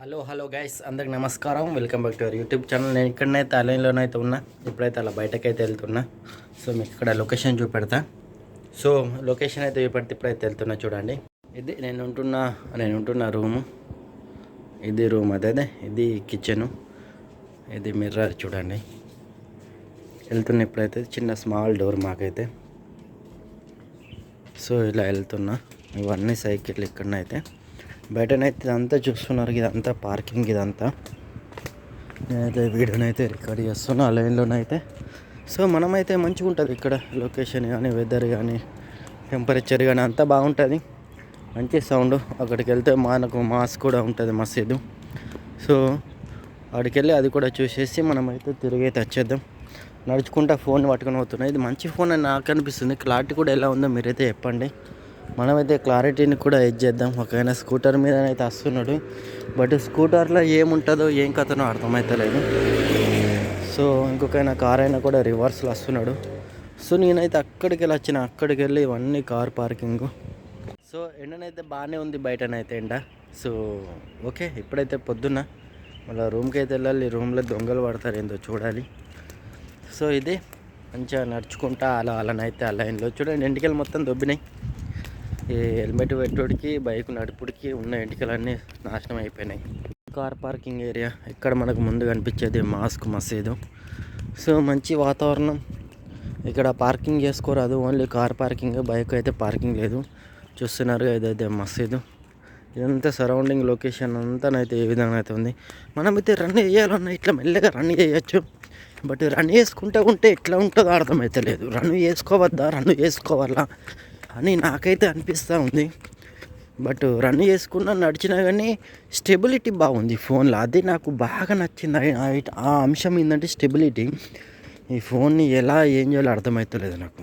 Hello guys, అందరికి నమస్కారం. Welcome back to our YouTube channel. నేను ఇక్కడనైతే అలైన్లోనైతే ఉన్నా. ఇప్పుడైతే అలా బయటకైతే వెళ్తున్నా. సో మీకు ఇక్కడ లొకేషన్ చూపెడతా. సో లొకేషన్ అయితే చూపెడితే ఇప్పుడైతే వెళ్తున్నా. చూడండి, ఇది నేను ఉంటున్న రూము. ఇది రూమ్, అదే ఇది కిచెను, ఇది మిర్రర్. చూడండి, వెళ్తున్నా ఇప్పుడైతే. చిన్న స్మాల్ డోర్ మాకైతే. సో ఇలా వెళ్తున్నా. ఇవన్నీ సైకిల్ ఇక్కడనైతే. బయటనైతే ఇదంతా చూస్తున్నారు, ఇదంతా పార్కింగ్. ఇదంతా నేనైతే వీడియోనైతే రికార్డ్ చేస్తున్నా లైన్లోనైతే. సో మనమైతే మంచిగా ఉంటుంది ఇక్కడ. లొకేషన్ కానీ, వెదర్ కానీ, టెంపరేచర్ కానీ అంతా బాగుంటుంది. మంచి సౌండ్. అక్కడికి వెళ్తే మనకు మాస్ కూడా ఉంటుంది, మసీదు. సో అక్కడికి వెళ్ళి అది కూడా చూసేసి మనమైతే తిరిగైతే వచ్చేద్దాం. నడుచుకుంటా ఫోన్ పట్టుకొని పోతున్నాయి. ఇది మంచి ఫోన్ అని నాకు అనిపిస్తుంది. క్లారిటీ కూడా ఎలా ఉందో మీరైతే చెప్పండి. మనమైతే క్లారిటీని కూడా ఎడ్ చేద్దాం. ఒకైనా స్కూటర్ మీదనైతే వస్తున్నాడు, బట్ స్కూటర్లో ఏముంటుందో ఏం కథనో అర్థమవుతలేదు. సో ఇంకొకైనా కార్ అయినా కూడా రివర్స్లో వస్తున్నాడు. సో నేనైతే అక్కడికి వెళ్ళి ఇవన్నీ కార్ పార్కింగ్. సో ఎండనైతే బాగానే ఉంది బయటనైతే ఎండ. సో ఓకే, ఇప్పుడైతే పొద్దున్న మళ్ళీ రూమ్కి అయితే వెళ్ళాలి. రూమ్లో దొంగలు పడతారు ఏందో చూడాలి. సో ఇది మంచిగా నడుచుకుంటా అలానైతే ఆ లైన్లో చూడండి, ఎంటికలు మొత్తం దొబ్బినాయి. ఈ హెల్మెట్ పెట్టోడికి, బైక్ నడుపుడికి ఉన్న ఎంటికలన్నీ నాశనం అయిపోయినాయి. కార్ పార్కింగ్ ఏరియా ఇక్కడ మనకు ముందు కనిపించేది మాస్క్ మసీదు. సో మంచి వాతావరణం. ఇక్కడ పార్కింగ్ చేసుకోరాదు, ఓన్లీ కార్ పార్కింగ్. బైక్ అయితే పార్కింగ్ లేదు. చూస్తున్నారు ఇదైతే మసీదు. ఇదంతా సరౌండింగ్ లొకేషన్ అంతానైతే ఏ విధంగా అయితే ఉంది. మనమైతే రన్ చేయాలన్నా ఇట్లా మెల్లగా రన్ చేయొచ్చు, బట్ రన్ చేసుకుంటూ ఉంటే ఎట్లా ఉంటుందో అర్థమైతే లేదు. రన్ చేసుకోవాలా అని నాకైతే అనిపిస్తూ ఉంది. బట్ రన్ చేసుకున్నా, నడిచినా కానీ స్టెబిలిటీ బాగుంది ఫోన్లో. అది నాకు బాగా నచ్చింది. ఆ అంశం ఏంటంటే స్టెబిలిటీ. ఈ ఫోన్ని ఎలా ఏం చేయాలో అర్థమవుతలేదు నాకు.